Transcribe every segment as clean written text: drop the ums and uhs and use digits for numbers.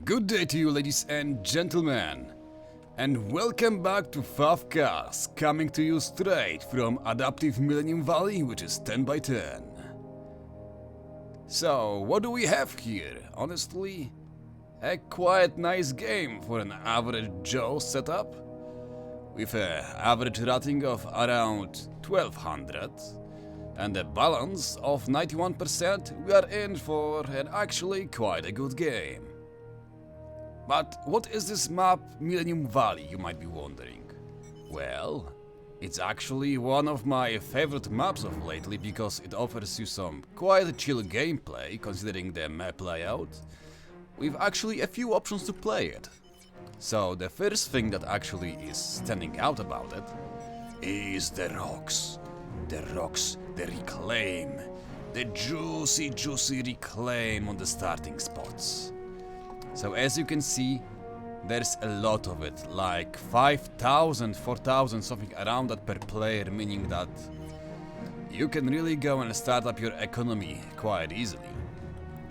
Good day to you, ladies and gentlemen, and welcome back to FAF Cars, coming to you straight from adaptive Millennium Valley, which is 10 by 10. So, what do we have here? Honestly, a quite nice game for an average Joe setup, with an average rating of around 1200 and a balance of 91%. We are in for an actually quite a good game. But what is this map Millennium Valley, you might be wondering? Well, it's actually one of my favorite maps of lately because it offers you some quite chill gameplay considering the map layout, with actually a few options to play it. So the first thing that actually is standing out about it is the rocks. The rocks, the reclaim, the juicy reclaim on the starting spots. So as you can see, there's a lot of it, like 5,000, 4,000, something around that per player, meaning that you can really go and start up your economy quite easily.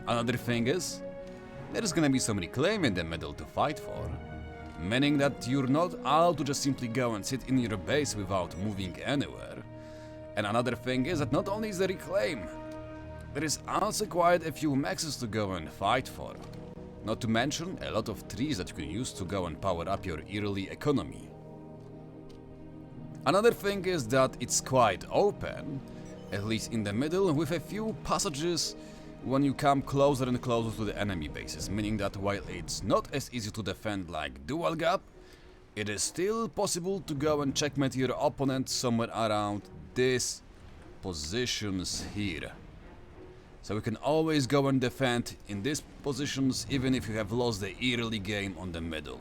Another thing is, there's gonna be some reclaim in the middle to fight for, meaning that you're not allowed to just simply go and sit in your base without moving anywhere. And another thing is that not only is the reclaim, there is also quite a few maxes to go and fight for. Not to mention a lot of trees that you can use to go and power up your yearly economy. Another thing is that it's quite open, at least in the middle, with a few passages when you come closer and closer to the enemy bases, meaning that while it's not as easy to defend like dual gap, it is still possible to go and checkmate your opponent somewhere around these positions here. So you can always go and defend in these positions even if you have lost the early game on the middle.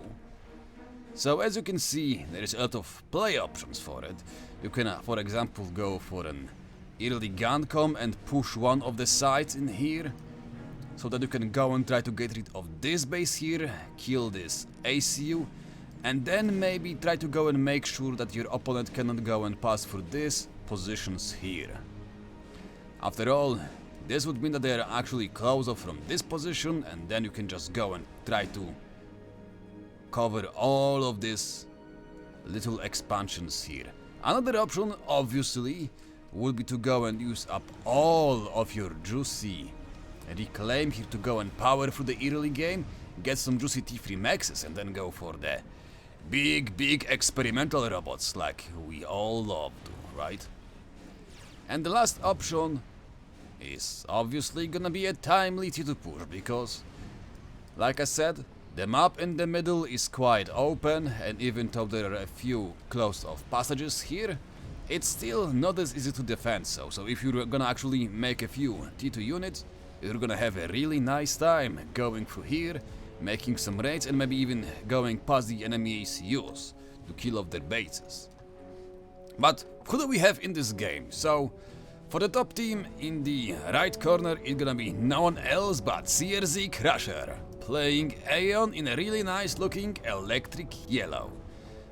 So as you can see, there is a lot of play options for it. You can for example go for an early gun com and push one of the sides in here, so that you can go and try to get rid of this base here, kill this ACU, and then maybe try to go and make sure that your opponent cannot go and pass through these positions here. After all, this would mean that they are actually closer from this position, and then you can just go and try to cover all of these little expansions here. Another option, obviously, would be to go and use up all of your juicy reclaim here to go and power through the early game, get some juicy T3 maxes, and then go for the big experimental robots like we all love to, right? And the last option is obviously gonna be a timely T2 push because, like I said, the map in the middle is quite open, and even though there are a few closed-off passages here, it's still not as easy to defend. So if you're gonna actually make a few T2 units, you're gonna have a really nice time going through here, making some raids, and maybe even going past the enemy ACUs to kill off their bases. But who do we have in this game? So for the top team, in the right corner, it's gonna be no one else but CRZ Crusher, playing Aeon in a really nice looking electric yellow.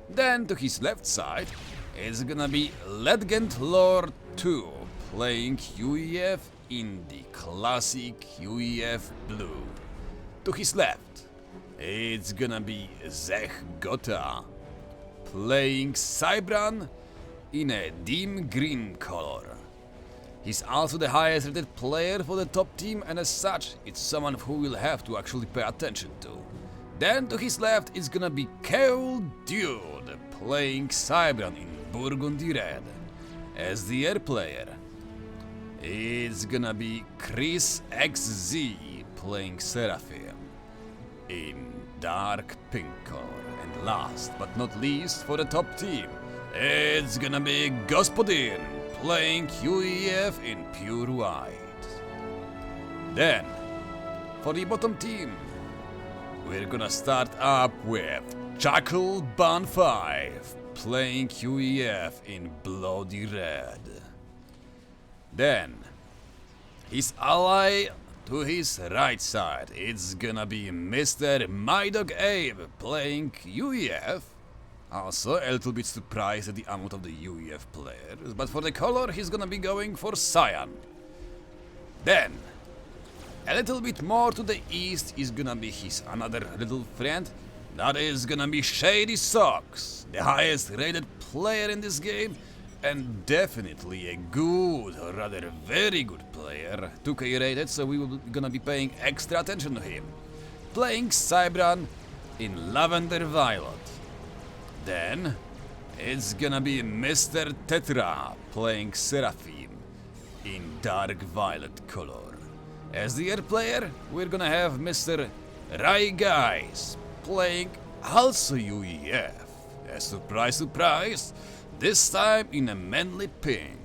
Then to his left side, it's gonna be Legend Lord 2, playing UEF in the classic UEF blue. To his left, it's gonna be Zech Gota, playing Cybran in a dim green color. He's also the highest rated player for the top team, and as such, it's someone who we'll have to actually pay attention to. Then to his left is gonna be Keul Dude, playing Cybran in Burgundy Red. As the air player, it's gonna be Chris XZ, playing Seraphim in dark pink color. And last but not least, for the top team, it's gonna be Gospodin, playing QEF in pure white. Then, for the bottom team, we're gonna start up with Chuckle Bun 5, playing QEF in bloody red. Then, his ally to his right side, it's gonna be Mr. My Dog Abe, playing UEF. Also, a little bit surprised at the amount of the UEF players, but for the color he's gonna be going for Cyan. Then, A little bit more to the east is gonna be his another little friend. That is gonna be Shady Socks, the highest rated player in this game, and definitely a good, or rather very good player, 2K rated, so we will gonna be paying extra attention to him. Playing Cybran in Lavender Violet. Then it's gonna be Mr. Tetra playing Seraphim in Dark Violet color. As the air player, we're gonna have Mr. Rai Guys playing also UEF. A surprise, surprise, this time in a manly pink.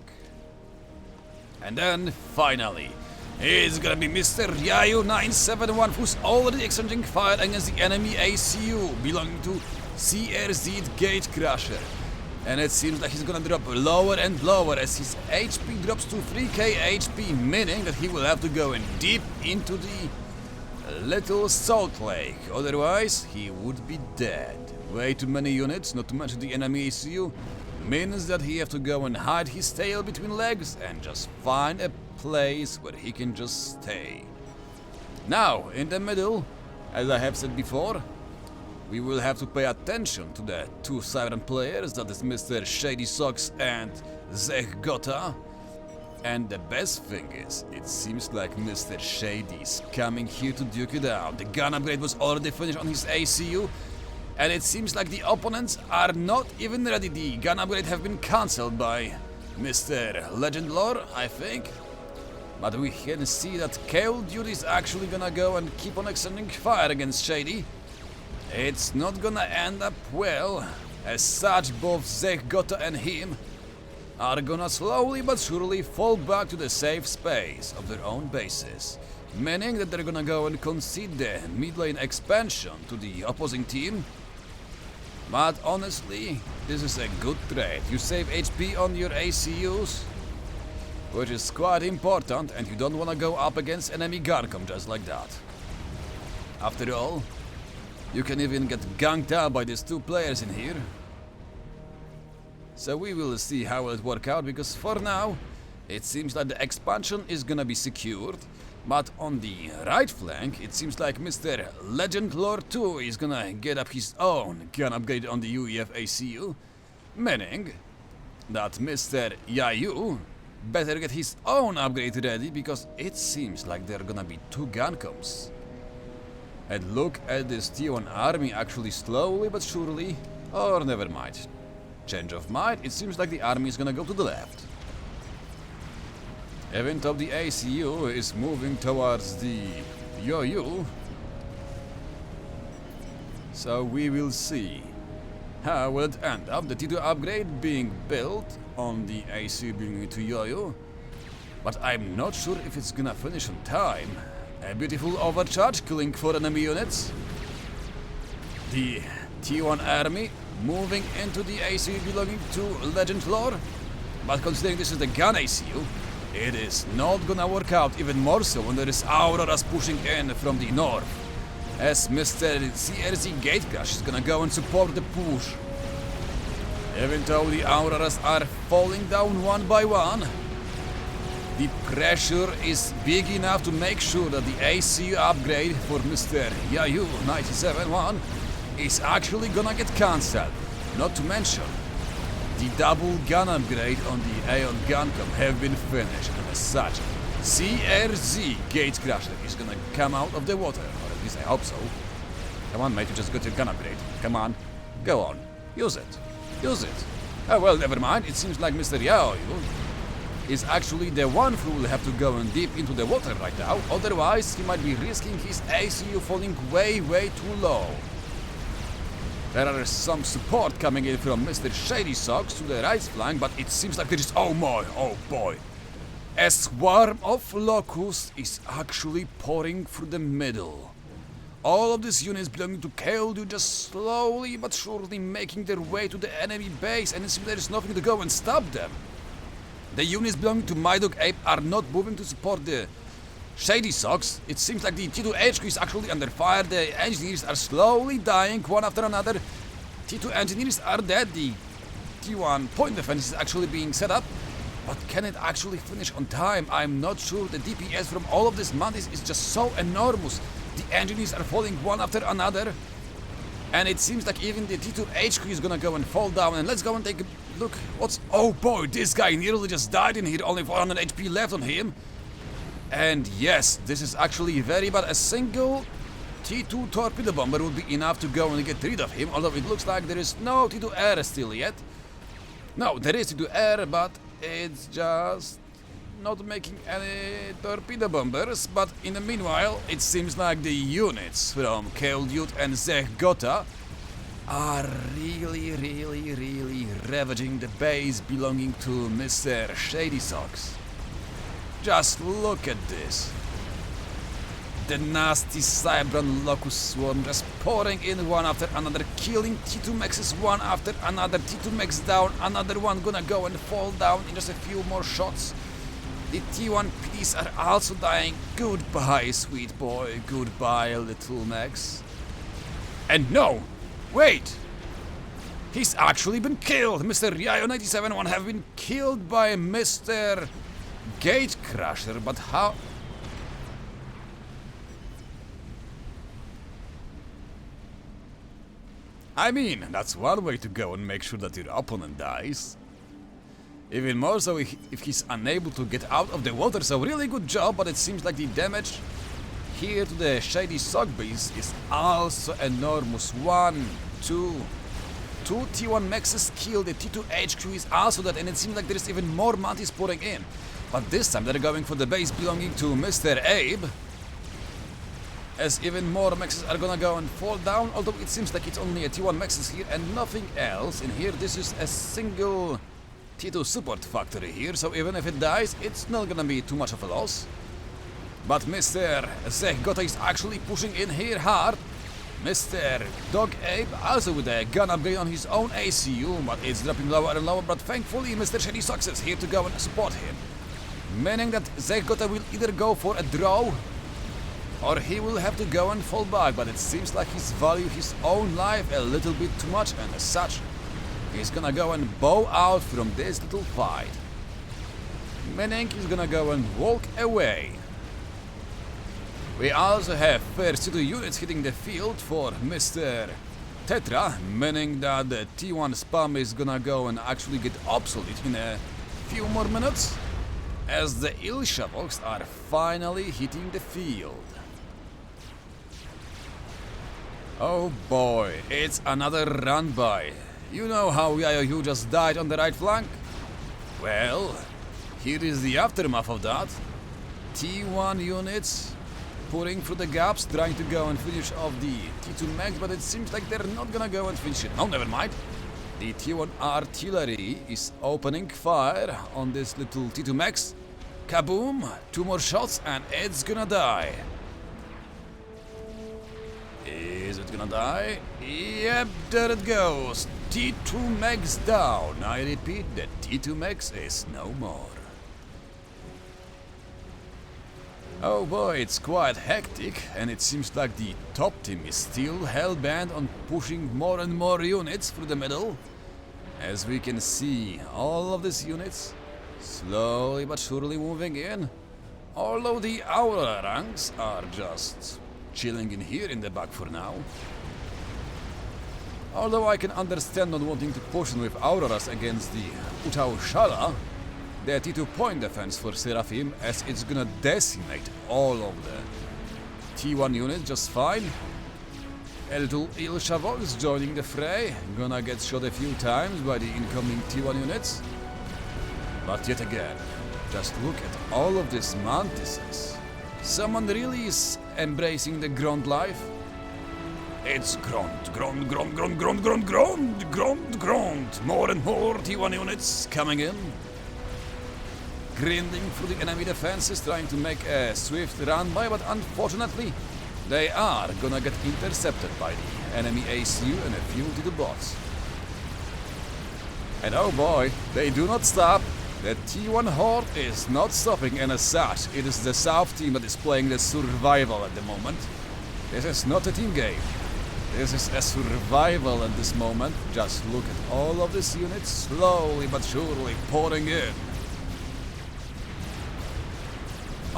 And then finally, it's gonna be Mr. Yayu 971, who's already exchanging fire against the enemy ACU belonging to CRZ Gatecrasher. And it seems like he's gonna drop lower and lower as his HP drops to 3k HP, meaning that he will have to go in deep into the little salt lake, otherwise he would be dead. Way too many units, not to mention the enemy ACU, means that he have to go and hide his tail between legs and just find a place where he can just stay. Now, in the middle, as I have said before, we will have to pay attention to the two Siren players, that is Mr. Shady Socks and Zech Gota. And the best thing is, it seems like Mr. Shady is coming here to duke it out. The gun upgrade was already finished on his ACU, and it seems like the opponents are not even ready. The gun upgrade have been cancelled by Mr. Legend Lore, I think. But we can see that Cale Duty is actually gonna go and keep on extending fire against Shady. It's not gonna end up well. As such, both Zech Gota and him are gonna slowly but surely fall back to the safe space of their own bases, meaning that they're gonna go and concede the mid lane expansion to the opposing team. But honestly, this is a good trade. You save HP on your ACUs, which is quite important, and you don't wanna go up against enemy Garcom just like that. After all, you can even get ganked out by these two players in here. So we will see how it will work out, because for now, it seems like the expansion is gonna be secured. But on the right flank, it seems like Mr. Legend Lore 2 is gonna get up his own gun upgrade on the UEF ACU, meaning that Mr. Yayu better get his own upgrade ready, because it seems like there are gonna be two Gancoms. And look at this T1 army actually slowly but surely, or never mind. Change of mind, it seems like the army is gonna go to the left. Even though the ACU is moving towards the Yoyu. So we will see how will it end up. The T2 upgrade being built on the ACU belonging to Yoyu. But I'm not sure if it's gonna finish on time. A beautiful overcharge killing 4 enemy units. The T1 army moving into the ACU belonging to Legend Lore. But considering this is the gun ACU, it is not gonna work out, even more so when there is Auroras pushing in from the north. As Mr. CRZ Gatecrash is gonna go and support the push. Even though the Auroras are falling down one by one, the pressure is big enough to make sure that the ACU upgrade for Mr. Yayu 971 is actually gonna get cancelled. Not to mention, the double gun upgrade on the Aeon Guncom have been finished, and as such, CRZ Gatecrasher is gonna come out of the water, or at least I hope so. Come on mate, you just got your gun upgrade. Come on, go on, use it, use it. Oh well, never mind, it seems like Mr. Yayu is actually the one who will have to go in deep into the water right now, otherwise he might be risking his ACU falling way too low. There are some support coming in from Mr. Shady Socks to the right flank, but it seems like there is, oh boy, a swarm of locusts is actually pouring through the middle. All of these units belonging to Kael'du just slowly but surely making their way to the enemy base, and it seems there is nothing to go and stop them. The units belonging to Mydog Ape are not moving to support the Shady Socks. It seems like the T2 HQ is actually under fire. The engineers are slowly dying one after another. T2 engineers are dead. The T1 point defense is actually being set up. But can it actually finish on time? I'm not sure. The DPS from all of these mantis is just so enormous. The engineers are falling one after another. And it seems like even the T2 HQ is gonna go and fall down. And let's go and take a look. Oh boy, this guy nearly just died in here. Only 400 HP left on him. And yes, this is actually very bad. A single T2 torpedo bomber would be enough to go and get rid of him. Although it looks like there is no T2 air still yet. No, there is T2 air, but it's just not making any torpedo bombers. But in the meanwhile, it seems like the units from Dude and Zechgota are really ravaging the base belonging to Mr. Shady Socks. Just look at this. The nasty Cybran Locust Swarm just pouring in one after another, killing T2 Maxes one after another. T2 Max down, another one gonna go and fall down in just a few more shots. The T1 PDs are also dying. Goodbye, sweet boy. Goodbye, little Max. And no! Wait! He's actually been killed! Mr. Ryo97 have been killed by Mr. Gatecrasher, but how? I mean, that's one way to go and make sure that your opponent dies. Even more so if he's unable to get out of the water, so really good job, but it seems like the damage here to the Shady Sock base is also enormous. Two T1 Maxes killed, the T2 HQ is also dead, and it seems like there is even more mantis pouring in. But this time they're going for the base belonging to Mr. Abe, as even more Maxes are gonna go and fall down, although it seems like it's only a T1 Maxes here and nothing else in here. This is a single T2 support factory here, so even if it dies, it's not gonna be too much of a loss. But Mr. Zechgota is actually pushing in here hard. Mr. Dog Abe also with a gun upgrade on his own ACU, but it's dropping lower and lower, but thankfully Mr. Shady Socks is here to go and support him. Meaning that Zechgota will either go for a draw, or he will have to go and fall back, but it seems like he's valued his own life a little bit too much, and as such, he's gonna go and bow out from this little fight. Meaning he's gonna go and walk away. We also have first T2 units hitting the field for Mr. Tetra, meaning that the T1 spam is gonna go and actually get obsolete in a few more minutes, as the Ilshavoks are finally hitting the field. Oh boy, it's another run by. You know how Yayo just died on the right flank? Well, here is the aftermath of that. T1 units pouring through the gaps, trying to go and finish off the T2 Max, but it seems like they're not gonna go and finish it. No, never mind. The T1 artillery is opening fire on this little T2 Max. Kaboom! 2 more shots and it's gonna die. Is it gonna die? Yep, there it goes. T2 Max down. I repeat, the T2 Max is no more. Oh boy, it's quite hectic, and it seems like the top team is still hell-bent on pushing more and more units through the middle. As we can see, all of these units slowly but surely moving in, although the Aurora ranks are just chilling in here in the back for now. Although I can understand not wanting to push in with Auroras against the Utau Shala, the T2 point defense for Seraphim, as it's gonna decimate all of the T1 units just fine. A little Ilshavok is joining the fray, gonna get shot a few times by the incoming T1 units. But yet again, just look at all of these mantises. Someone really is embracing the Grond life. It's Grond. More and more T1 units coming in, grinding through the enemy defenses, trying to make a swift run by, but unfortunately, they are gonna get intercepted by the enemy ACU and a few T2 bots. And oh boy, they do not stop. The T1 Horde is not stopping, and as such, it is the South team that is playing the survival at the moment. This is not a team game. This is a survival at this moment. Just look at all of these units slowly but surely pouring in.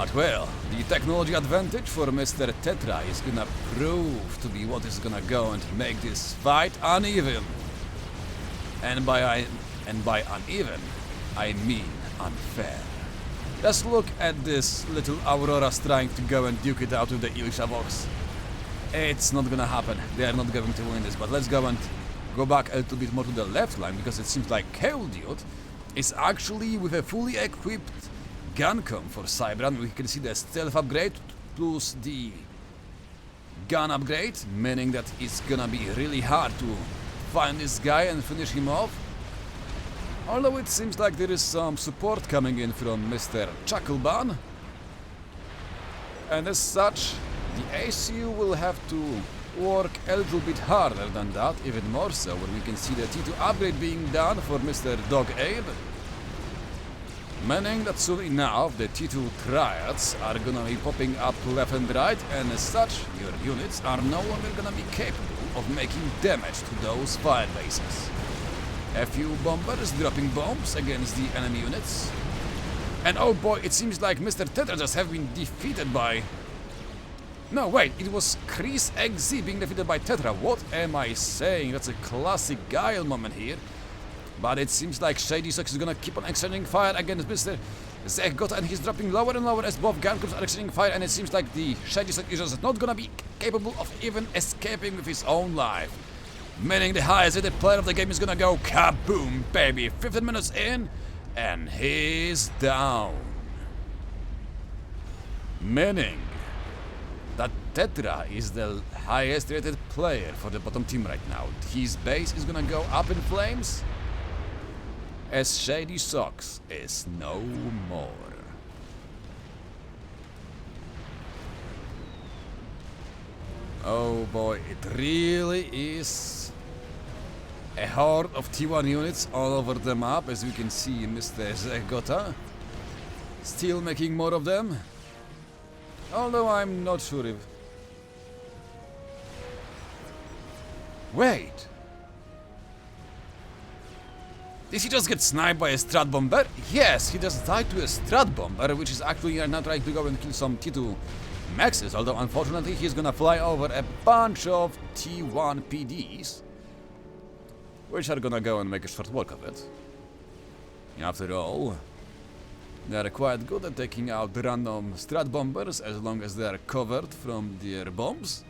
But well, the technology advantage for Mr. Tetra is gonna prove to be what is gonna go and make this fight uneven. And by uneven, I mean unfair. Just look at this little Auroras trying to go and duke it out with the Ilsha Vox. It's not gonna happen. They are not going to win this, but let's go and go back a little bit more to the left line, because it seems like Dude is actually with a fully equipped Guncom for Cybran. We can see the stealth upgrade plus the gun upgrade, meaning that it's gonna be really hard to find this guy and finish him off. Although it seems like there is some support coming in from Mr. Chuckleban. And as such, the ACU will have to work a little bit harder than that, even more so when we can see the T2 upgrade being done for Mr. Dog Abe. Meaning that soon enough the T2 triads are gonna be popping up left and right, and as such your units are no longer gonna be capable of making damage to those fire bases. A few bombers dropping bombs against the enemy units. And oh boy, it seems like Mr. Tetra just have been defeated by... No, wait, it was Chris XZ being defeated by Tetra. What am I saying? That's a classic Gyle moment here. But it seems like Shady Sox is gonna keep on exchanging fire against Mr. Zechgota, and he's dropping lower and lower as both Guncums are exchanging fire, and it seems like the Shady Sox is just not gonna be capable of even escaping with his own life. Meaning the highest rated player of the game is gonna go kaboom, baby. 15 minutes in, and he's down. Meaning that Tetra is the highest rated player for the bottom team right now. His base is gonna go up in flames, as Shady Sox is no more. Oh boy, it really is a horde of T1 units all over the map, as we can see Mr. Zechgota still making more of them. Although I'm not sure if... Wait! Did he just get sniped by a Strat Bomber? Yes, he just died to a Strat Bomber, which is actually now trying to go and kill some T2 Maxes, although unfortunately he's gonna fly over a bunch of T1 PDs, which are gonna go and make a short work of it. After all, they are quite good at taking out random Strat Bombers as long as they are covered from their bombs.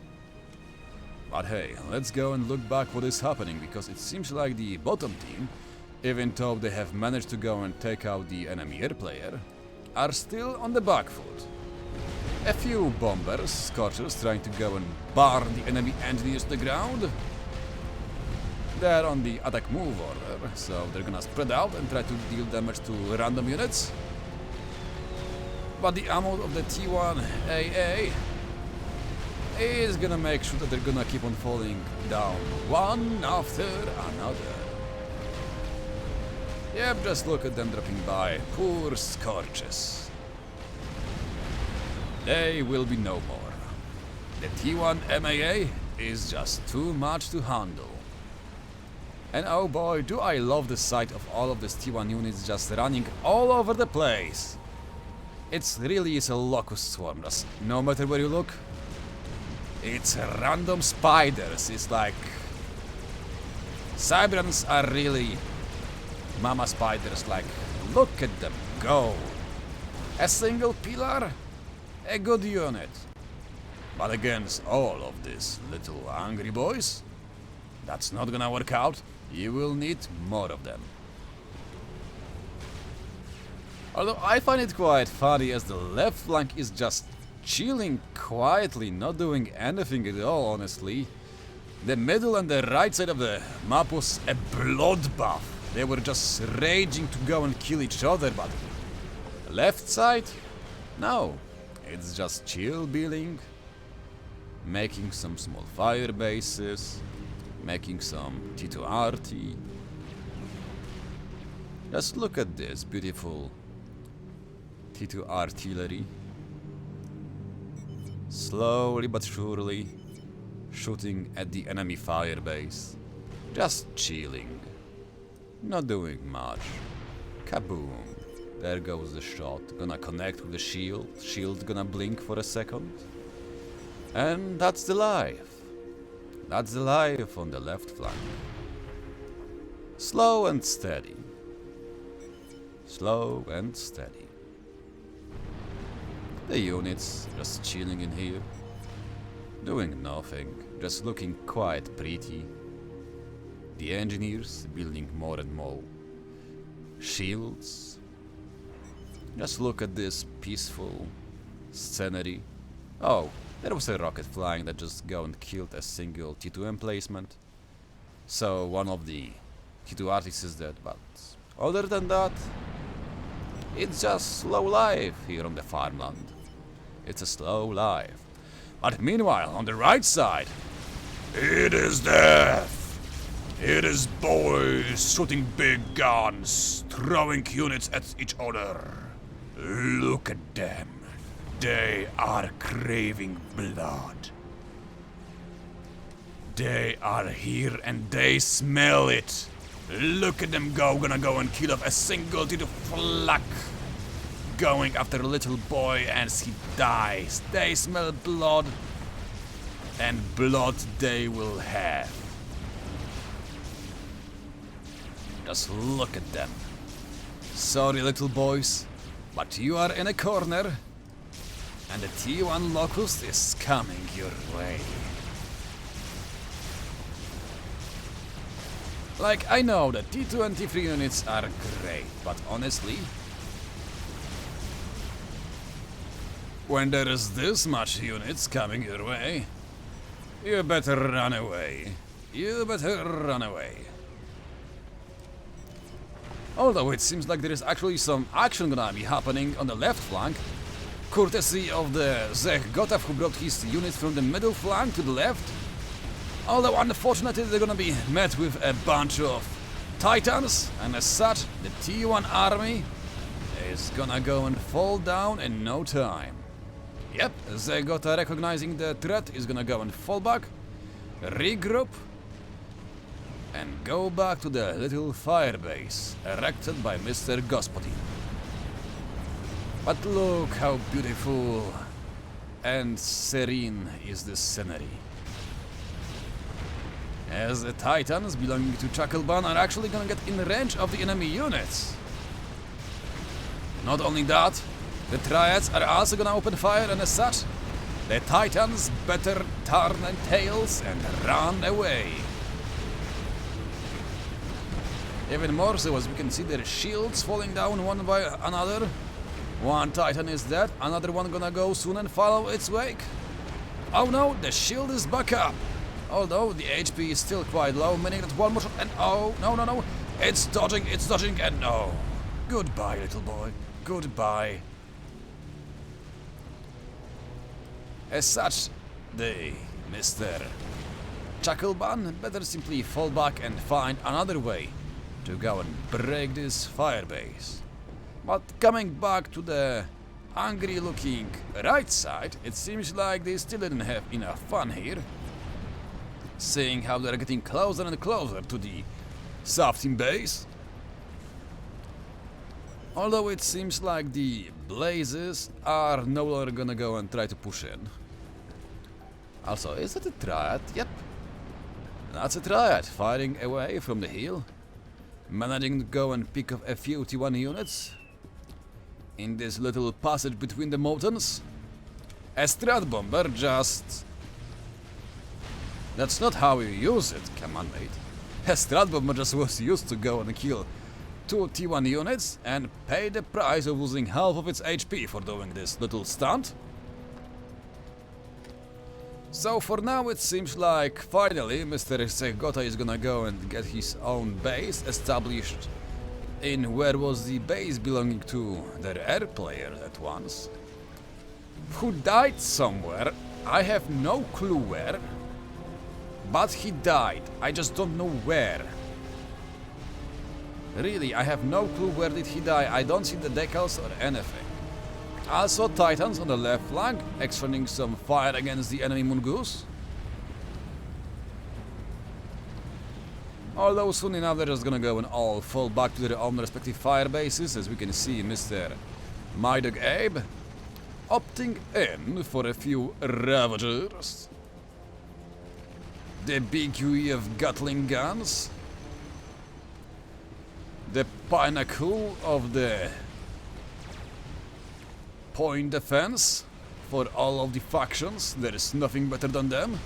But hey, let's go and look back what is happening, because it seems like the bottom team, even though they have managed to go and take out the enemy air player, are still on the back foot. A few bombers, Scorchers, trying to go and bar the enemy engineers to the ground. They're on the attack move order, so they're gonna spread out and try to deal damage to random units. But the ammo of the T1 AA is gonna make sure that they're gonna keep on falling down one after another. Yep, just look at them dropping by. Poor Scorches. They will be no more. The T1 MAA is just too much to handle. And oh boy, do I love the sight of all of these T1 units just running all over the place. It really is a locust swarm, just no matter where you look. It's random spiders. It's like... Cybrans are really mama spiders, like, look at them go. A single pillar? A good unit. But against all of these little angry boys, that's not gonna work out. You will need more of them. Although I find it quite funny, as the left flank is just chilling quietly, not doing anything at all, honestly. The middle and the right side of the map was a bloodbath. They were just raging to go and kill each other, but left side? No. It's just chill building, making some small fire bases, making some T2RT. Just look at this beautiful T2 artillery. Slowly but surely shooting at the enemy fire base. Just chilling. Not doing much. Kaboom. There goes the shot. Gonna connect with the shield. Shield gonna blink for a second. And that's the life. That's the life on the left flank. Slow and steady. Slow and steady. The units just chilling in here. Doing nothing. Just looking quite pretty. The engineers building more and more shields. Just look at this peaceful scenery. Oh, there was a rocket flying that just go and killed a single T2 emplacement. So one of the T2 artists is dead, but other than that, it's just slow life here on the farmland. It's a slow life. But meanwhile, on the right side, it is death. It is boys shooting big guns, throwing units at each other. Look at them. They are craving blood. They are here and they smell it. Look at them go, gonna go and kill off a single T2 flak. Going after a little boy as he dies. They smell blood. And blood they will have. Just look at them. Sorry, little boys, but you are in a corner. And the T1 Locust is coming your way. Like, I know that T2 and T3 units are great, but honestly, when there is this much units coming your way, you better run away. You better run away. Although it seems like there is actually some action gonna be happening on the left flank, courtesy of the Zech Gotav who brought his units from the middle flank to the left. Although unfortunately they're gonna be met with a bunch of Titans, and as such the T1 army is gonna go and fall down in no time. Yep, Zegota recognizing the threat is gonna go and fall back, regroup, and go back to the little fire base erected by Mr. Gospodin. But look how beautiful and serene is this scenery. As the Titans belonging to Chuckleban are actually gonna get in range of the enemy units. Not only that, the Triads are also gonna open fire, and as such, the Titans better turn their tails and run away. Even more so as we can see their shields falling down one by another. One Titan is dead, another one gonna go soon and follow its wake. Oh no, the shield is back up. Although the HP is still quite low, meaning that one more shot and oh, no. It's dodging and no. Goodbye, little boy. Goodbye. As such, the Mr. Chuckleban better simply fall back and find another way to go and break this firebase. But coming back to the angry looking right side, it seems like they still didn't have enough fun here. Seeing how they're getting closer and closer to the soft team base. Although it seems like the blazes are no longer gonna go and try to push in. Also, is that a Triad? Yep. That's a Triad, firing away from the hill. Managing to go and pick up a few T1 units in this little passage between the mountains. A Strat Bomber just... That's not how you use it, come on mate. A Strat Bomber just was used to go and kill 2 T1 units and pay the price of losing half of its HP for doing this little stunt. So for now it seems like finally Mr. Segota is gonna go and get his own base established in where was the base belonging to their air player at once. Who died somewhere, I have no clue where, but he died, I just don't know where. Really, I have no clue where did he die, I don't see the decals or anything. Also Titans on the left flank, extending some fire against the enemy Mongoose. Although soon enough they're just gonna go and all fall back to their own respective fire bases, as we can see Mr. My Dog Abe opting in for a few Ravagers. The BQE Gatling guns. The pinnacle of the point defense for all of the factions. There is nothing better than them.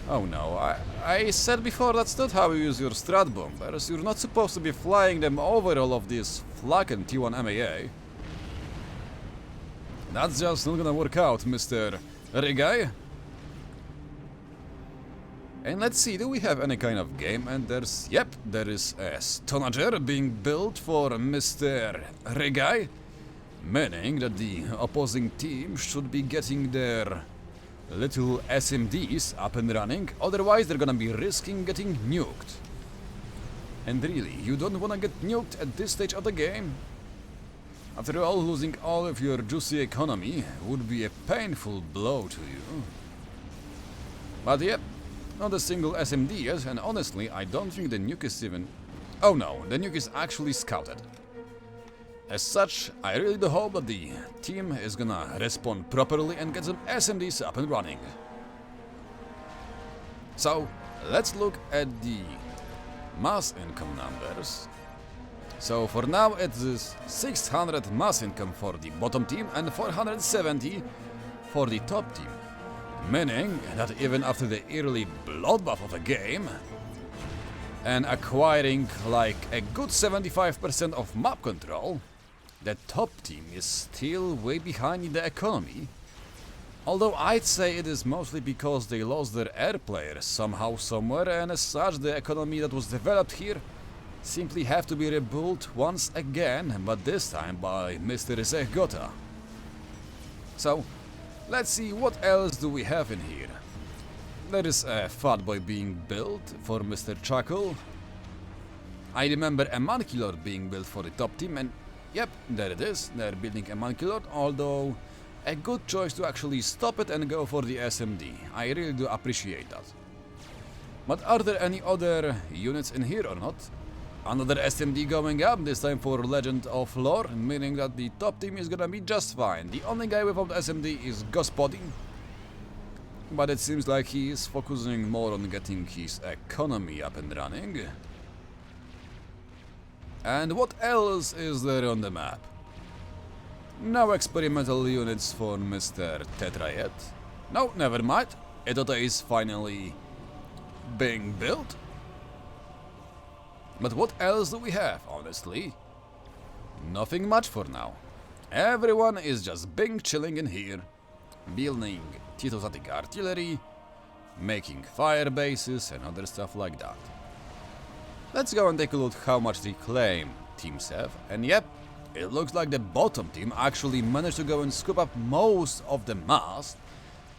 Oh no, I said before that's not how you use your strat bombers. You're not supposed to be flying them over all of this flak and T1 MAA. That's just not gonna work out, Mr. Reggae. And let's see, do we have any kind of game enders? Yep, there is a Stonager being built for Mr. Reggae, meaning that the opposing team should be getting their little SMDs up and running, otherwise they're gonna be risking getting nuked. And really, you don't wanna get nuked at this stage of the game. After all, losing all of your juicy economy would be a painful blow to you. But yep, not a single SMD yet, and honestly, I don't think the nuke is even... Oh no, the nuke is actually scouted. As such, I really do hope that the team is gonna respond properly and get some SMDs up and running. So, let's look at the mass income numbers. So for now it is 600 mass income for the bottom team and 470 for the top team. Meaning that even after the early bloodbath of the game and acquiring like a good 75% of map control, the top team is still way behind in the economy. Although I'd say it is mostly because they lost their air players somehow somewhere, and as such the economy that was developed here simply have to be rebuilt once again, but this time by Mr. Zechgota. So, let's see what else do we have in here. There is a Fat Boy being built for Mr. Chuckle. I remember a Mankilord being built for the top team, and yep, there it is, they're building a Mankilord, although a good choice to actually stop it and go for the SMD. I really do appreciate that. But are there any other units in here or not? Another SMD going up, this time for Legend of Lore, meaning that the top team is gonna be just fine. The only guy without SMD is Gospodin, but it seems like he is focusing more on getting his economy up and running. And what else is there on the map? No experimental units for Mr. Tetra yet. No, never mind. Etota is finally being built. But what else do we have, honestly? Nothing much for now. Everyone is just being chilling in here, building Titosatic artillery, making fire bases and other stuff like that. Let's go and take a look how much the claim teams have, and yep, it looks like the bottom team actually managed to go and scoop up most of the mass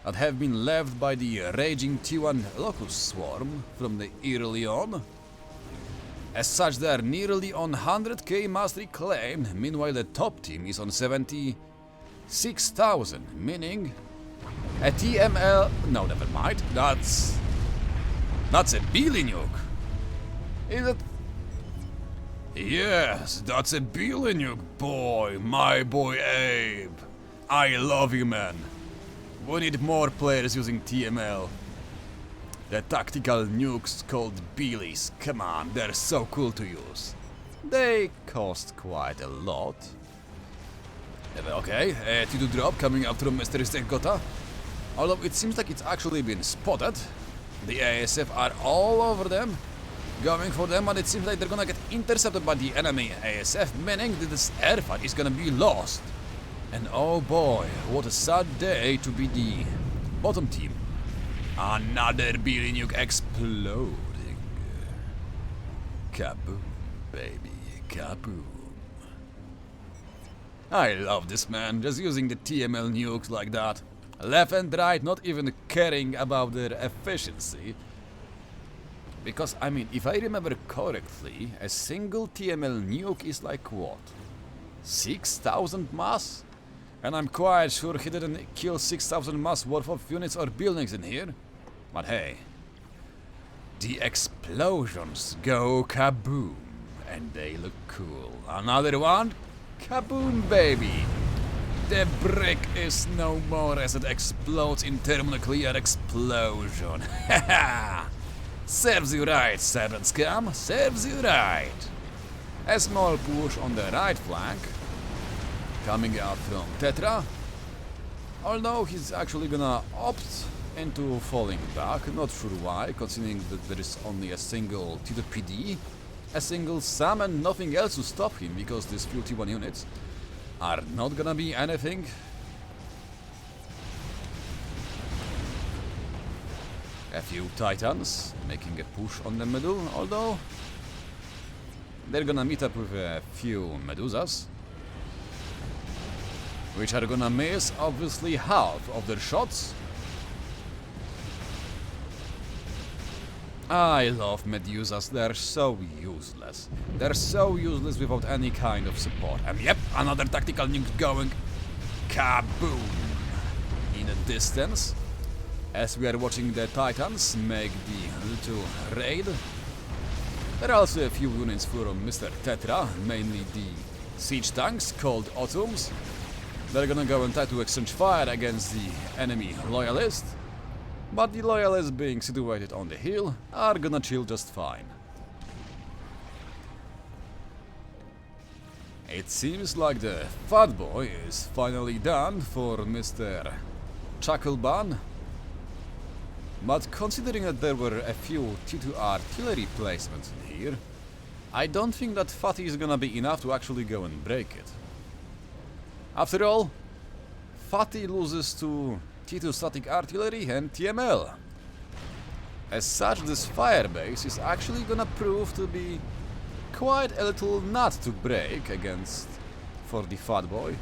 that have been left by the raging T1 Locust Swarm from the early on. As such, they are nearly on 100k mass reclaimed, meanwhile the top team is on 76,000, meaning a TML... no, never mind, that's a Billy nuke. Is it? Yes, that's a Billy nuke, boy, my boy Abe. I love you, man. We need more players using TML. The tactical nukes called Billys, come on, they're so cool to use. They cost quite a lot. Okay, a T2 drop coming up from Mr. Zechgota. Although it seems like it's actually been spotted. The ASF are all over them, going for them, and it seems like they're gonna get intercepted by the enemy ASF, meaning that this airfight is gonna be lost. And oh boy, what a sad day to be the bottom team. Another Billy nuke exploding. Kaboom, baby, kaboom. I love this, man, just using the TML nukes like that. Left and right, not even caring about their efficiency. Because, I mean, if I remember correctly, a single TML nuke is like what? 6,000 mass? And I'm quite sure he didn't kill 6,000 mass worth of units or buildings in here. But hey, The explosions go kaboom, and they look cool. Another one, kaboom baby! The brick is no more as it explodes in thermonuclear explosion. Haha! Serves you right, servant scum, serves you right! A small push on the right flank, coming out from Tetra. Although he's actually gonna opt into falling back, not sure why, considering that there is only a single T2PD, a single SAM and nothing else to stop him, because these few T1 units are not gonna be anything. A few Titans making a push on the middle, although they're gonna meet up with a few Medusas, which are gonna miss obviously half of their shots. I love Medusas, they're so useless. They're so useless without any kind of support. And yep, another tactical nuke going kaboom in the distance. As we are watching the Titans make the little raid. There are also a few units from Mr. Tetra, mainly the siege tanks called Autumns. They're gonna go and try to exchange fire against the enemy loyalists. But the loyalists, being situated on the hill, are gonna chill just fine. It seems like the fat boy is finally done for Mr. Chuckleban. But considering that there were a few T2 artillery placements in here, I don't think that Fatty is gonna be enough to actually go and break it. After all, Fatty loses to T2 static artillery and TML. As such, this firebase is actually gonna prove to be quite a little nut to break against for the fat boy.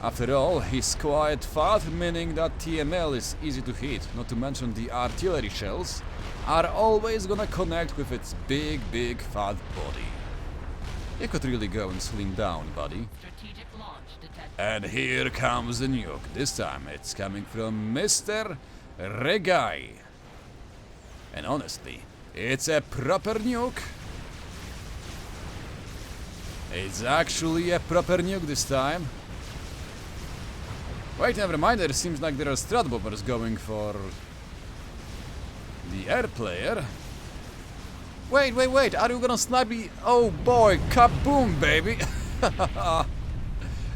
After all, he's quite fat, meaning that TML is easy to hit, not to mention the artillery shells are always gonna connect with its big fat body. You could really go and slim down, buddy. And here comes the nuke. This time it's coming from Mr. Regai. And honestly, it's a proper nuke. It's actually a proper nuke this time. Wait, never mind, it seems like there are Strat bombers going for the air player. Wait, are you gonna snipe me? Oh boy, kaboom, baby!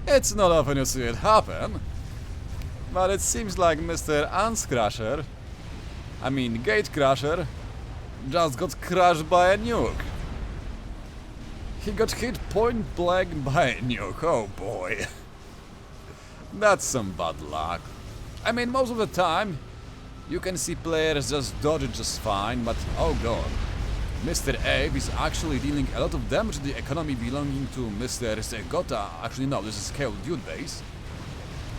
It's not often you see it happen, but it seems like Mr. Anscrusher, I mean Gatecrusher, just got crushed by a nuke. He got hit point blank by a nuke, oh boy. That's some bad luck. I mean, most of the time, you can see players just dodge it just fine, but oh god. Mr. Abe is actually dealing a lot of damage to the economy belonging to Mr. Zegota. Actually no, this is Kewl Dude base.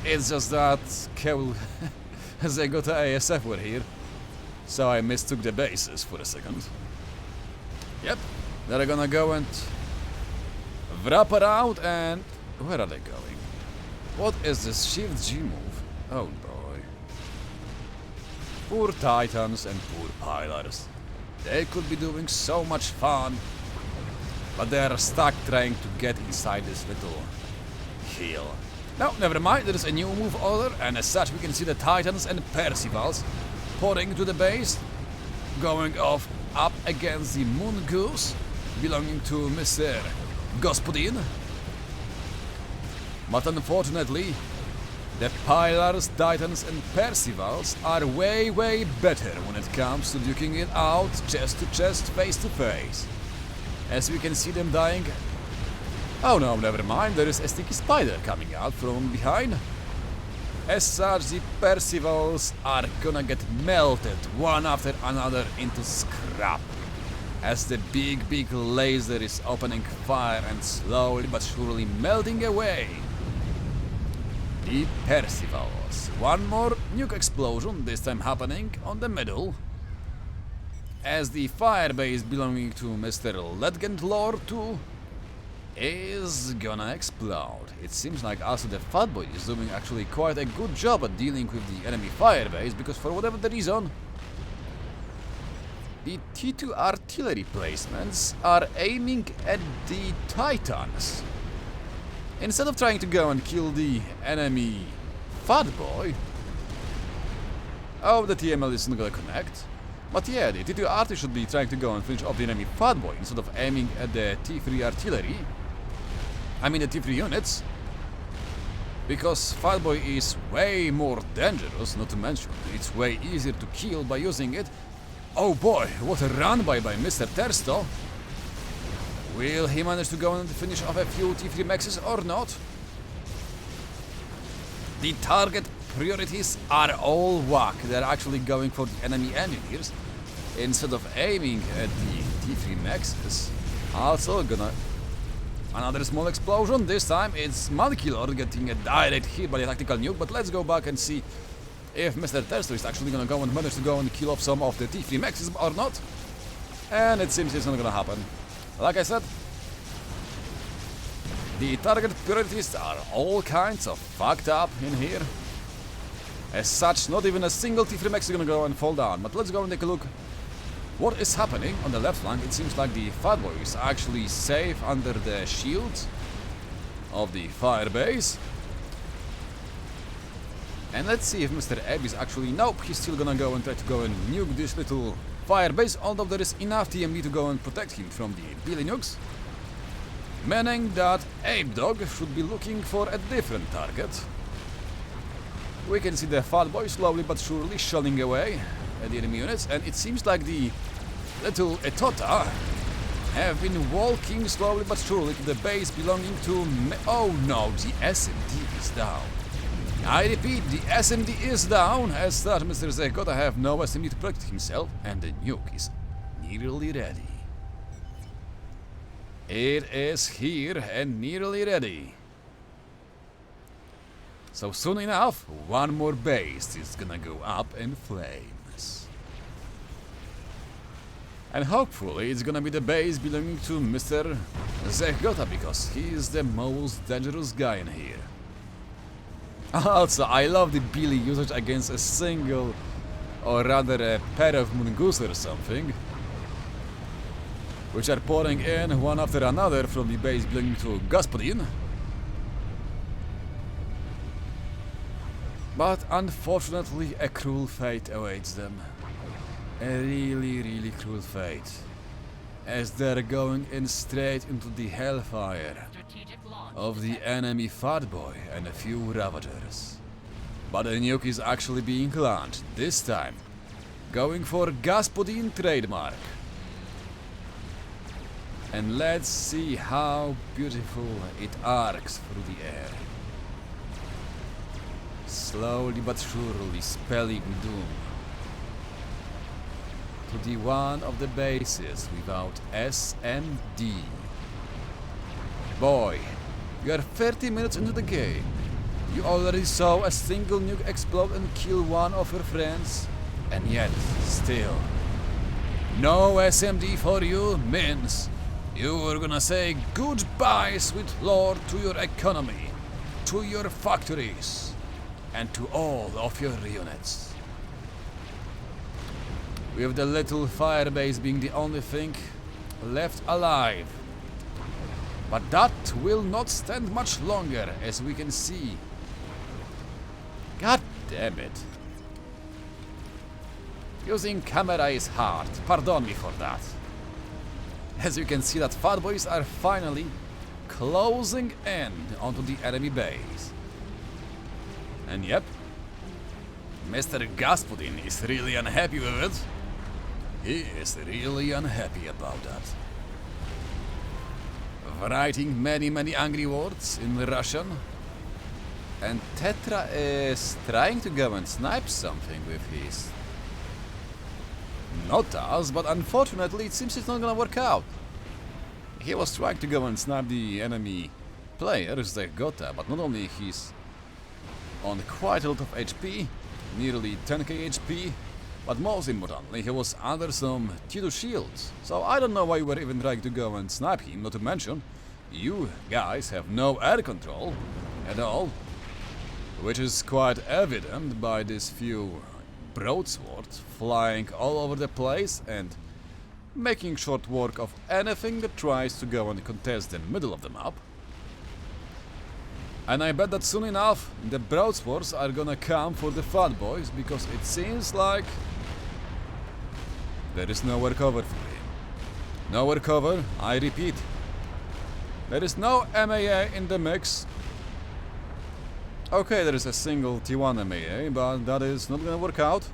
It's just that Kewl Zegota ASF were here, so I mistook the bases for a second. Yep, they're gonna go and wrap around and... where are they going? What is this Shift G move? Oh boy. Poor Titans and poor Pilars. They could be doing so much fun, but they are stuck trying to get inside this little hill. No, never mind, there is a new move order, and as such we can see the Titans and Percivals pouring to the base, going off up against the Moon Goose, belonging to Mr. Господин. But unfortunately, the Pilars, Titans and Percivals are way better when it comes to duking it out chest to chest, face to face. As we can see them dying. Oh no, never mind, there is a sticky spider coming out from behind. As such, the Percivals are gonna get melted one after another into scrap, as the big laser is opening fire and slowly but surely melting away the Percivals. One more nuke explosion, this time happening on the middle, as the firebase belonging to Mr. Legend Lord 2 is gonna explode. It seems like also the Fatboy is doing actually quite a good job at dealing with the enemy firebase, because for whatever the reason, The T2 artillery placements are aiming at the Titans. Instead of trying to go and kill the enemy Fat Boy, oh, the TML is not gonna connect. But yeah, the T2 artillery should be trying to go and finish off the enemy Fat Boy instead of aiming at the T3 artillery. I mean the T3 units. Because Fat Boy is way more dangerous, not to mention it's way easier to kill by using it. Oh boy, what a run by Mr. Tersto. Will he manage to go and finish off a few T3 maxes or not? The target priorities are all whack. They're actually going for the enemy engineers instead of aiming at the T3 maxes. Also gonna... Another small explosion. This time it's Mudkiller getting a direct hit by the tactical nuke, but let's go back and see if Mr. Tersto is actually gonna go and manage to go and kill off some of the T3 maxes or not. And it seems it's not gonna happen. Like I said, the target priorities are all kinds of fucked up in here. As such, not even a single T3 max is gonna go and fall down. But let's go and take a look what is happening on the left flank. It seems like the Fat Boy is actually safe under the shield of the fire base. And let's see if Mr. Ebb is actually... Nope, he's still gonna go and try to go and nuke this little fire base, although there is enough TMB to go and protect him from the Billy nukes. Meaning that Ape Dog should be looking for a different target. We can see the Fat Boy slowly but surely shelling away at the enemy units, and it seems like the little Etota have been walking slowly but surely to the base belonging to... Oh no, the SMD is down. I repeat, the SMD is down. As such, Mr. Zekota have no SMD to protect himself, and the nuke is nearly ready. It is here and nearly ready. So soon enough, one more base is gonna go up in flames. And hopefully it's gonna be the base belonging to Mr. Zekota, because he is the most dangerous guy in here. Also, I love the Billy usage against a single, or rather a pair of Mungus or something, which are pouring in one after another from the base belonging to Gospodin. But unfortunately a cruel fate awaits them. A really cruel fate. As they're going in straight into the hellfire of the enemy Fat Boy and a few Ravagers. But a nuke is actually being launched, this time going for Gospodin trademark. And let's see how beautiful it arcs through the air. Slowly but surely spelling doom to the one of the bases without SMD. Boy, you are 30 minutes into the game. You already saw a single nuke explode and kill one of your friends, and yet, still, no SMD for you means you are gonna say goodbye, sweet lord, to your economy, to your factories, and to all of your units. With the little firebase being the only thing left alive. But that will not stand much longer, as we can see. God damn it. Using camera is hard, pardon me for that. As you can see, that Fat Boys are finally closing in onto the enemy base. And yep, Mr. Gospodin is really unhappy with it. He is really unhappy about that. Writing many angry words in Russian. And Tetra is trying to go and snipe something with his notas, but unfortunately it seems it's not gonna work out. He was trying to go and snipe the enemy player, Zegota, but not only he's on quite a lot of HP, nearly 10k HP, but most importantly he was under some T2 shields. So I don't know why you were even trying to go and snipe him, not to mention you guys have no air control at all, which is quite evident by these few broadswords flying all over the place and making short work of anything that tries to go and contest the middle of the map. And I bet that soon enough the Broadswords are gonna come for the fat boys, because it seems like there is nowhere cover for him. Nowhere cover, I repeat. There is no MAA in the mix. Okay, there is a single T1 MAA, but that is not gonna work out.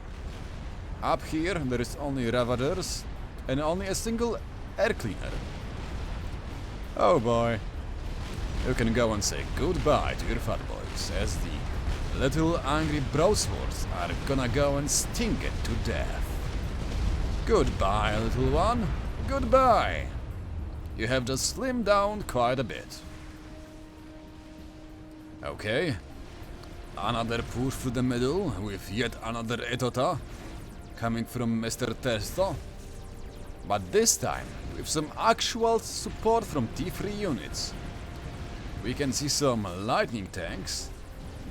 Up here there is only Ravagers and only a single air cleaner. Oh boy. You can go and say goodbye to your fat boys, as the little angry Broadswords are gonna go and sting it to death. Goodbye, little one. Goodbye. You have just slimmed down quite a bit. Okay. Another push through the middle with yet another Etota coming from Mr. Testo. But this time with some actual support from T3 units. We can see some lightning tanks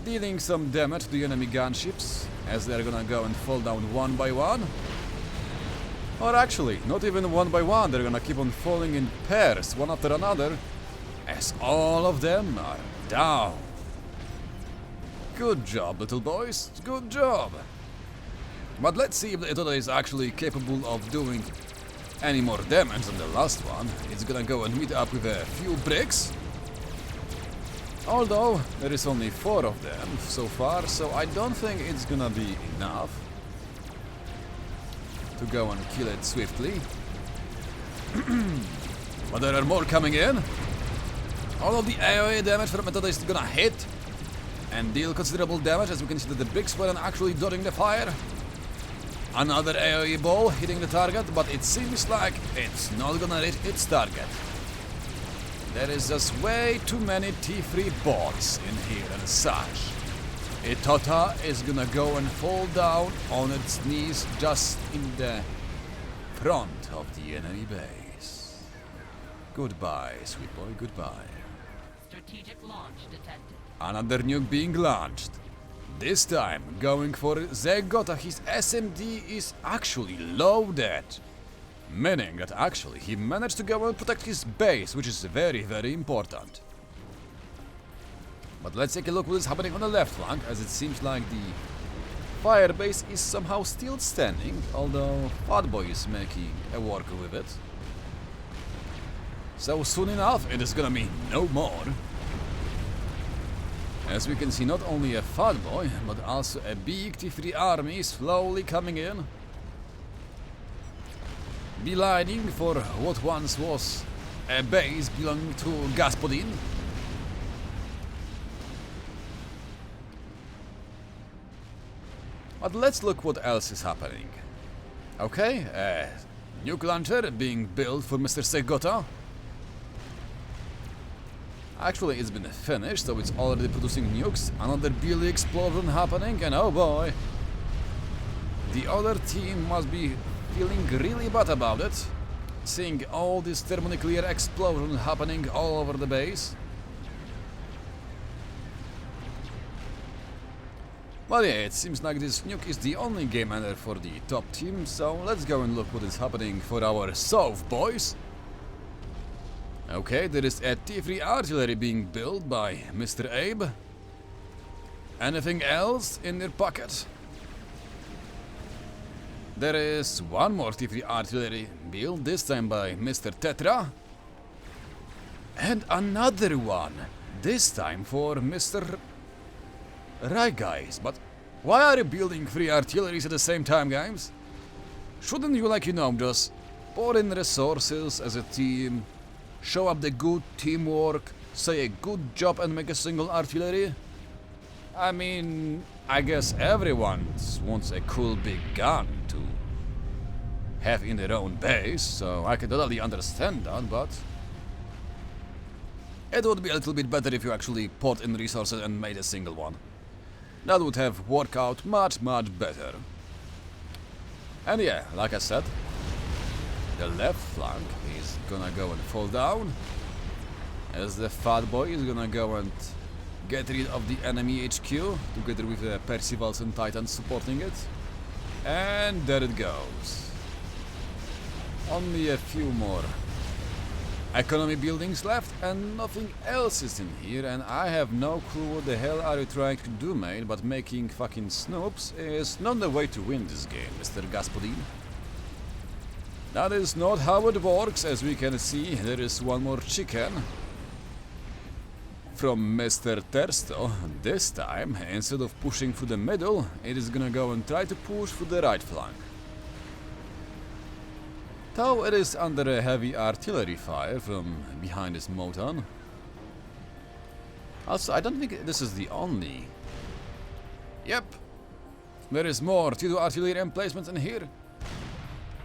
dealing some damage to the enemy gunships as they're gonna go and fall down one by one. Or actually, not even one by one, they're gonna keep on falling in pairs, one after another, as all of them are down. Good job, little boys, good job. But let's see if the Etota is actually capable of doing any more damage than the last one. It's gonna go and meet up with a few bricks. Although, there is only 4 of them so far, so I don't think it's gonna be enough to go and kill it swiftly. But there are more coming in. All of the AoE damage from Etota is gonna hit and deal considerable damage, as we can see that the bricks weren't actually dodging the fire. Another AoE ball hitting the target, but it seems like it's not gonna hit its target. There is just way too many T3 bots in here and such. Etota is gonna go and fall down on its knees just in the front of the enemy base. Goodbye, sweet boy, goodbye. Strategic launch detected. Another nuke being launched. This time going for Zegota. His SMD is actually loaded. Meaning that actually he managed to go and protect his base, which is very, very important. But let's take a look what is happening on the left flank, as it seems like the fire base is somehow still standing, although Fatboy is making a work with it. So soon enough it is gonna be no more. As we can see, not only a Fatboy, but also a big T3 army slowly coming in, beelining for what once was a base belonging to Gospodin. But let's look what else is happening. Okay, a nuke launcher being built for Mr. Zegota. Actually, it's been finished, so it's already producing nukes. Another Billy explosion happening, and oh boy, the other team must be feeling really bad about it, seeing all this thermonuclear explosion happening all over the base. But yeah, it seems like this nuke is the only game ender for the top team, so let's go and look what is happening for our South boys. Okay, there is a T3 artillery being built by Mr. Abe. Anything else in their pocket? There is one more T3 artillery built, this time by Mr. Tetra. And another one, this time for Mr. Right, guys, but why are you building 3 artilleries at the same time, guys? Shouldn't you, like, just pour in resources as a team, show up the good teamwork, say a good job and make a single artillery? I mean, I guess everyone wants a cool big gun to have in their own base, so I can totally understand that, but it would be a little bit better if you actually poured in resources and made a single one. That would have worked out much, much better. And yeah, like I said, the left flank is gonna go and fall down, as the fat boy is gonna go and get rid of the enemy HQ, together with the Percivals and Titans supporting it. And there it goes. Only a few more economy buildings left and nothing else is in here, and I have no clue what the hell are you trying to do, mate, but making fucking snoops is not the way to win this game, Mr. Господин. That is not how it works. As we can see, there is one more chicken from Mr. Tersto. This time, instead of pushing through the middle, it is gonna go and try to push through the right flank. Though it is under a heavy artillery fire from behind this moton. Also, I don't think this is the only. Yep, there is more T2 artillery emplacements in here.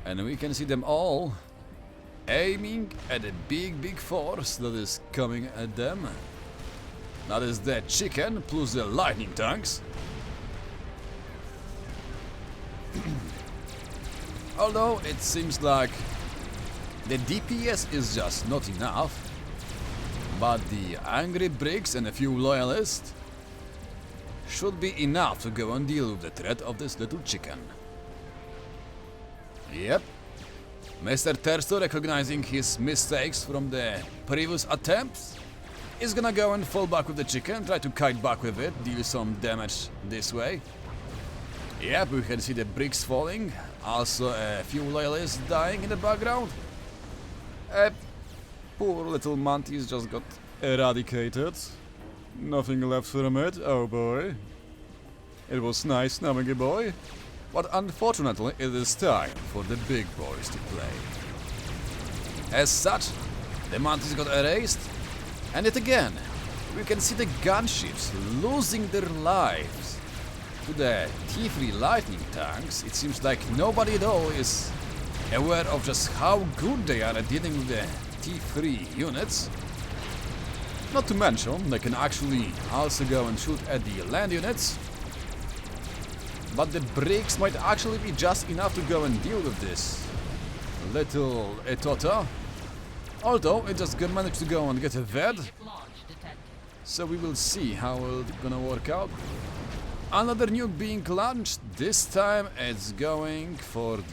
And we can see them all aiming at a big force that is coming at them. That is the chicken plus the lightning tanks. Although it seems like the DPS is just not enough, but the angry bricks and a few loyalists should be enough to go and deal with the threat of this little chicken. Yep, Mr. Tersto, recognizing his mistakes from the previous attempts, is gonna go and fall back with the chicken, try to kite back with it, deal some damage this way. Yep, we can see the bricks falling, also a few loyalists dying in the background. Poor little mantis just got eradicated. Nothing left from it, oh boy. It was nice knowing a boy, but unfortunately it is time for the big boys to play. As such, the mantis got erased, and yet again, we can see the gunships losing their lives. To the T3 lightning tanks, it seems like nobody at all is aware of just how good they are at dealing with the T3 units. Not to mention, they can actually also go and shoot at the land units. But the bricks might actually be just enough to go and deal with this little Etota. Although it just managed to go and get a vet. So we will see how it's gonna work out. Another nuke being launched. This time it's going for the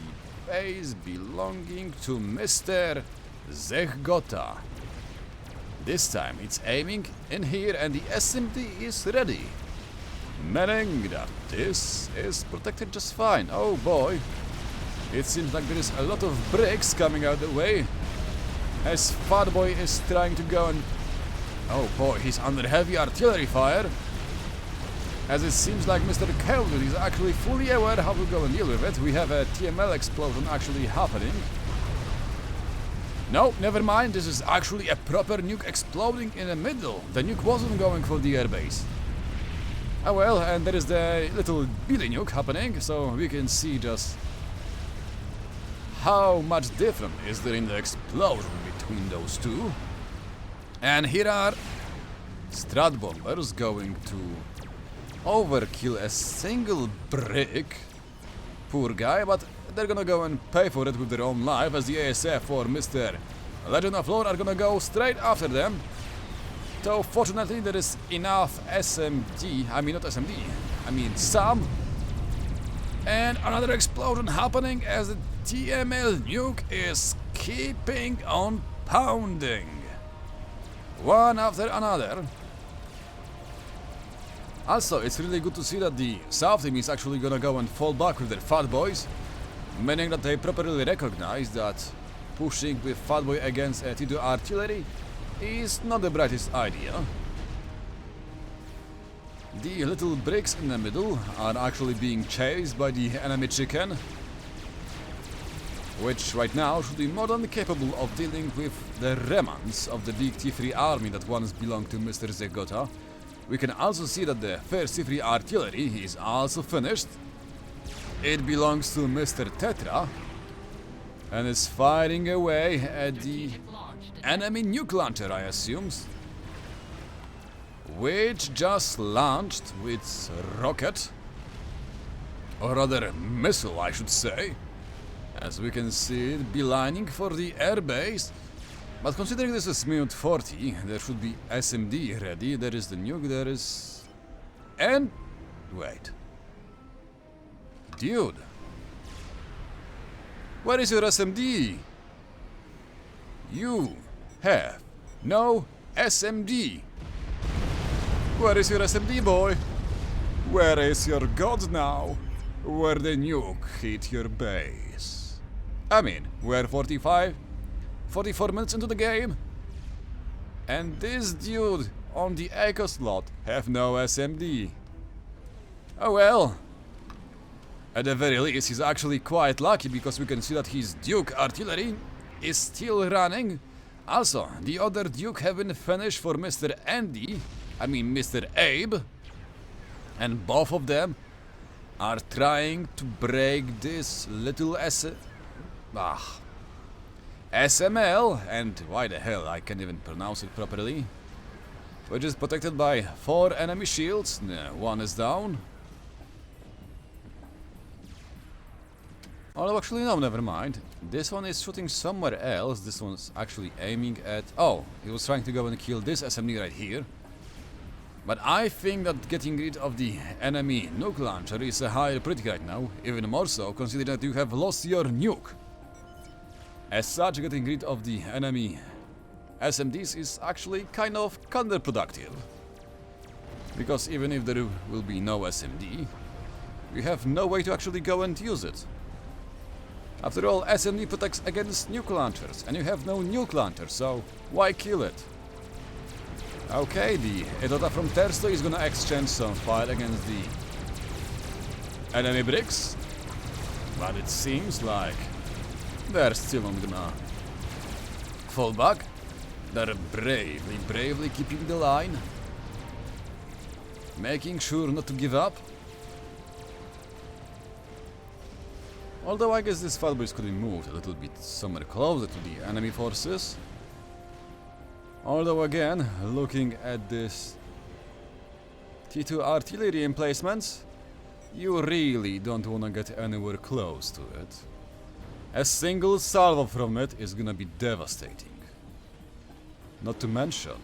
base belonging to Mr. Zechgota. This time it's aiming in here and the SMD is ready. Meaning that this is protected just fine. Oh boy. It seems like there is a lot of bricks coming out the way. As Fatboy is trying to go and... Oh boy, he's under heavy artillery fire. As it seems like Mr. Kelvin is actually fully aware how to go and deal with it. We have a TML explosion actually happening. No, never mind, this is actually a proper nuke exploding in the middle. The nuke wasn't going for the airbase. Oh well, and there is the little Billy nuke happening, so we can see just how much different is there in the explosion between those two. And here are Strat bombers going to overkill a single brick. Poor guy, but they're gonna go and pay for it with their own life, as the ASF or Mr. Legend of Lore are gonna go straight after them. Though fortunately there is enough SMD, I mean not SMD, I mean some. And another explosion happening as the TML nuke is keeping on pounding. One after another. Also, it's really good to see that the South team is actually gonna go and fall back with their Fat Boys, meaning that they properly recognize that pushing with Fat Boy against T2 artillery is not the brightest idea. The little bricks in the middle are actually being chased by the enemy chicken, which right now should be more than capable of dealing with the remnants of the big T3 army that once belonged to Mr. Zegota. We can also see that the first T3 artillery is also finished. It belongs to Mr. Tetra and is firing away at the enemy nuke launcher, I assume, which just launched with rocket, or rather missile I should say, as we can see it beelining for the airbase. But considering this is minute 40, there should be SMD ready. There is the nuke, there is... And... wait. Dude. Where is your SMD? You have no SMD. Where is your SMD, boy? Where is your god now? Where the nuke hit your base? I mean, we're 44 minutes into the game, and this dude on the Echo slot have no SMD. Oh well. At the very least, he's actually quite lucky because we can see that his Duke artillery is still running. Also, the other Duke have been finished for Mr. Mr. Abe. And both of them are trying to break this little SML, and why the hell I can't even pronounce it properly, which is protected by 4 enemy shields. No, 1 is down. Oh, actually no, never mind. This one is shooting somewhere else. This one's actually aiming at... Oh, he was trying to go and kill this SMD right here. But I think that getting rid of the enemy nuke launcher is a higher priority right now, even more so considering that you have lost your nuke. As such, getting rid of the enemy SMDs is actually kind of counterproductive. Because even if there will be no SMD, we have no way to actually go and use it. After all, SMD protects against nuke launchers, and you have no nuke launcher, so why kill it? Okay, the Edota from Tersto is gonna exchange some fire against the enemy bricks, but it seems like they're still not gonna fall back. They're bravely keeping the line, making sure not to give up. Although I guess this Fatboys could be moved a little bit somewhere closer to the enemy forces. Although again, looking at this T2 artillery emplacements, you really don't wanna get anywhere close to it. A single salvo from it is gonna be devastating. Not to mention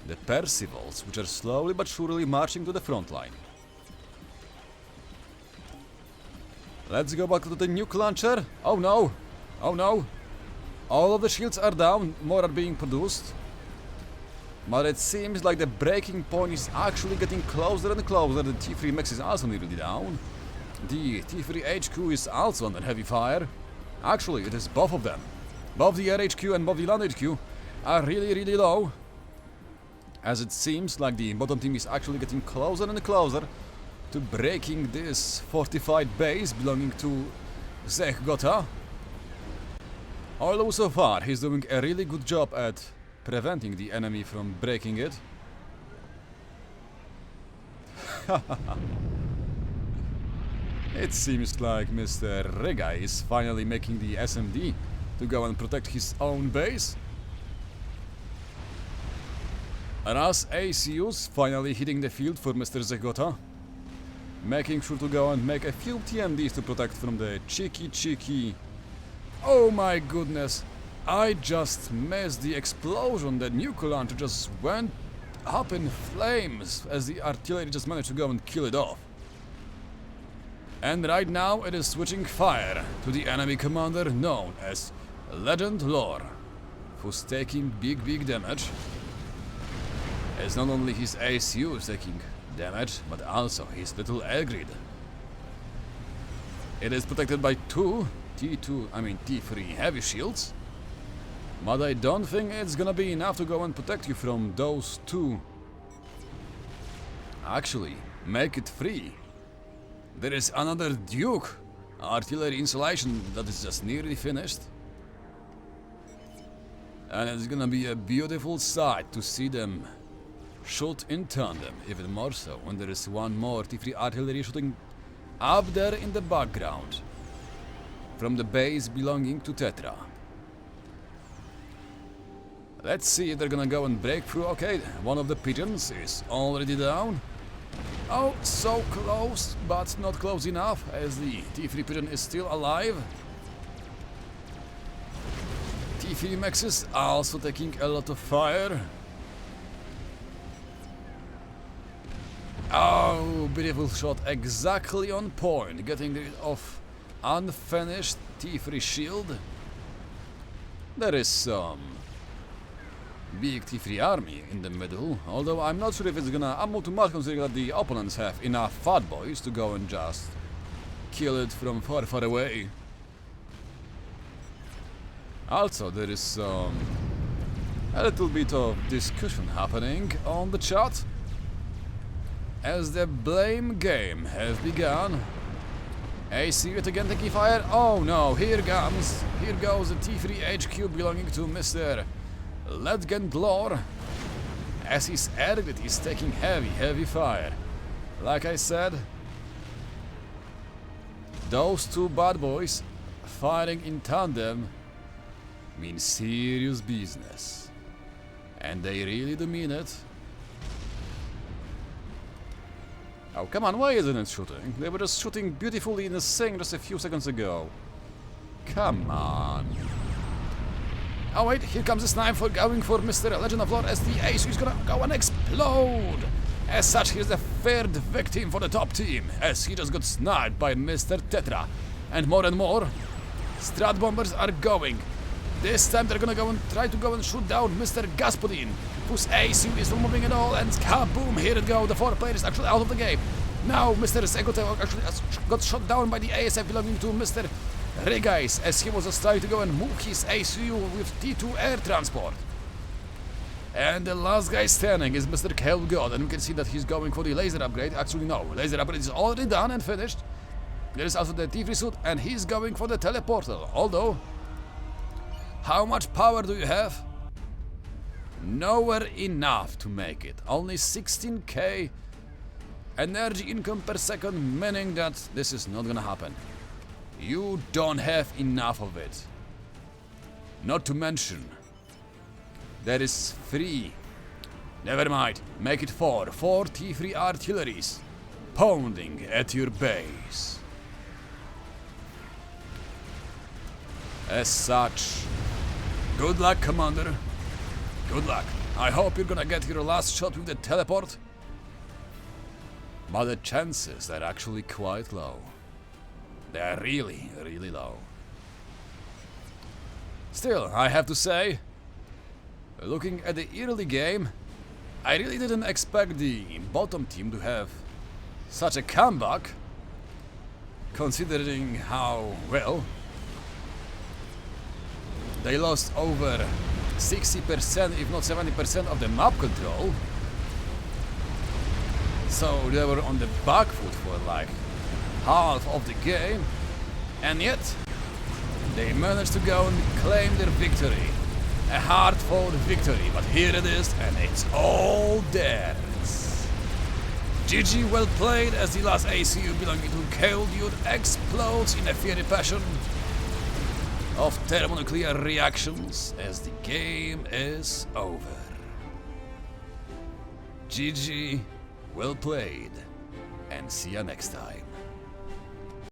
the Percivals, which are slowly but surely marching to the front line. Let's go back to the nuke launcher. Oh no! Oh no! All of the shields are down, more are being produced. But it seems like the breaking point is actually getting closer and closer. The T3 Max is also nearly down. The T3 HQ is also under heavy fire. Actually, it is both of them. Both the RHQ and both the Land HQ are really low. As it seems like the bottom team is actually getting closer and closer to breaking this fortified base belonging to Zechgota. Although so far he's doing a really good job at preventing the enemy from breaking it. It seems like Mr. Rega is finally making the SMD to go and protect his own base. Ras ACUs finally hitting the field for Mr. Zechgota, making sure to go and make a few TMDs to protect from the cheeky... Oh my goodness, I just missed the explosion. The nuke launcher just went up in flames as the artillery just managed to go and kill it off. And right now it is switching fire to the enemy commander known as Legend Lore, who's taking big damage. As not only his ACU is taking damage, but also his little air grid. It is protected by 2 T3 heavy shields, but I don't think it's gonna be enough to go and protect you from those 2. Actually, make it 3. There is another Duke artillery installation that is just nearly finished. And it's gonna be a beautiful sight to see them shoot in tandem, even more so when there is one more T3 artillery shooting up there in the background from the base belonging to Tetra. Let's see if they're gonna go and break through. Okay, one of the pigeons is already down. Oh, so close, but not close enough, as the T3 pigeon is still alive. T3 Max is also taking a lot of fire. Oh, beautiful shot, exactly on point, getting rid of unfinished T3 shield. There is some big T3 army in the middle, although I'm not sure if it's gonna ammo too much considering that the opponents have enough fat boys to go and just kill it from far, far away. Also, there is a little bit of discussion happening on the chat as the blame game has begun. AC yet again taking fire. Oh no, here goes the T3 HQ belonging to Mr. Letgendlore, as his Ergot is taking heavy fire. Like I said, those two bad boys firing in tandem mean serious business, and they really do mean it. Oh, come on, why isn't it shooting? They were just shooting beautifully in the sync just a few seconds ago. Come on. Oh wait, here comes a sniper going for Mr. Legend of Lore as the ace is gonna go and explode. As such, here's the third victim for the top team, as he just got sniped by Mr. Tetra. And more Strat bombers are going. This time they're gonna go and try to go and shoot down Mr. Gasputin, whose ACU is not moving at all, and kaboom, here it go, the 4 players actually out of the game. Now Mr. Segote actually got shot down by the ASF belonging to Mr. Regais, as he was just trying to go and move his ACU with T2 air transport. And the last guy standing is Mr. Kelgod, and we can see that he's going for the laser upgrade. Actually no, laser upgrade is already done and finished. There is also the T3 suit, and he's going for the teleportal, although how much power do you have? Nowhere enough to make it. Only 16k energy income per second, meaning that this is not gonna happen. You don't have enough of it. Not to mention, there is 3. Never mind, make it 4 T3 artilleries pounding at your base. As such, good luck, Commander. Good luck. I hope you're gonna get your last shot with the teleport. But the chances are actually quite low. They are really, really low. Still, I have to say, looking at the early game, I really didn't expect the bottom team to have such a comeback, considering how, well, they lost over 60%, if not 70% of the map control. So they were on the back foot for like half of the game, and yet they managed to go and claim their victory. A hard-fought victory, but here it is, and it's all theirs. GG, well played, as the last ACU belonging to Kale explodes in a fiery passion of thermonuclear reactions as the game is over. GG, well played, and see ya next time.